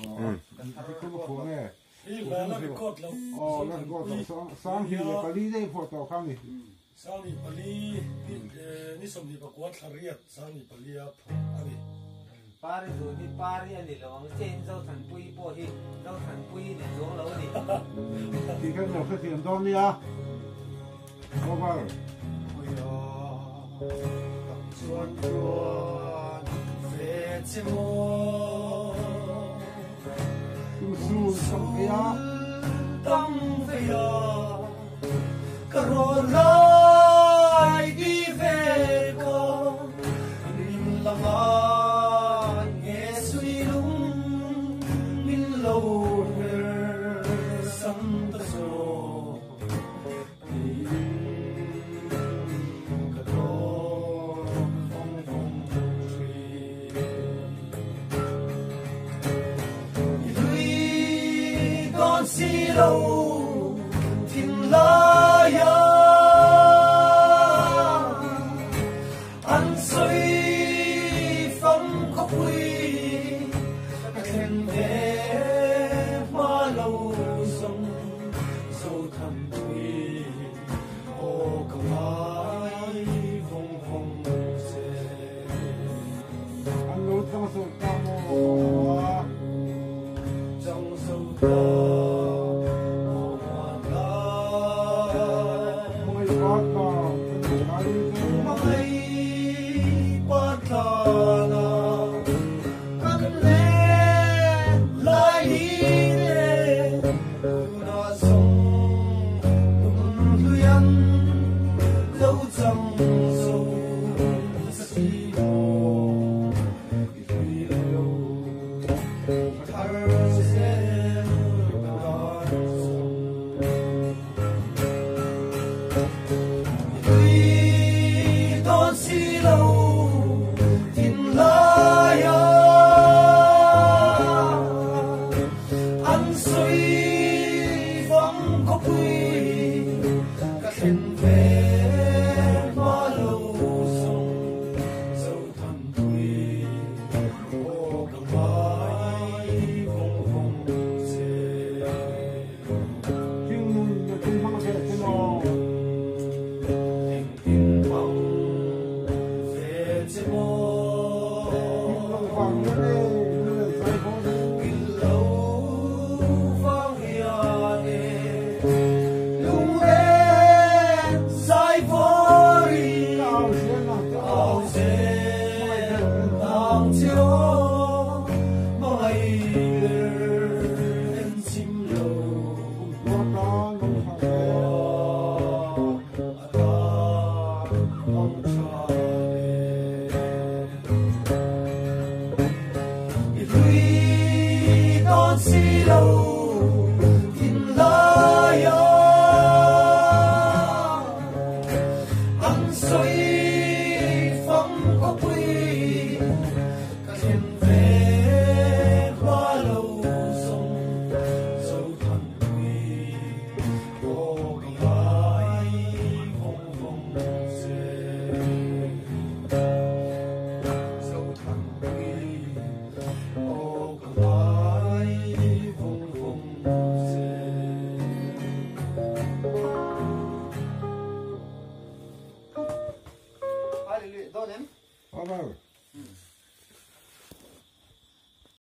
คุณผู้เนี่ย นี่แล้วก็กดแล้วอ๋อแล้วก็สร้างที่จะลีได้พอต่อข้างนี่สร้างนี่ปลีนี่สมดีประกวดทารีตสร้างนี่ปลีอ่ะอันนี้ปาริดูนี่ปาริอันนี้ลองเจนเจ้าทันปุยโปที่เจ้าทันปุยเนี่ยโจ้เราดิที่เขาเราเสียงตอนนี้อ่ะเพราะว่าชวนชวนเฟซิโมสู้สังเกียต้องเฟียกระโดดลอยดีเวกมินละมาเงสุยลุงมินโลเฮสัมตโซsi lâu thiên la ya anh suy phong khóc quy khen về ma lâu sông dâu thầm quy ô cầm ai vòng vòng xe anh lối trong sâu cam mô trong sâu cam Oh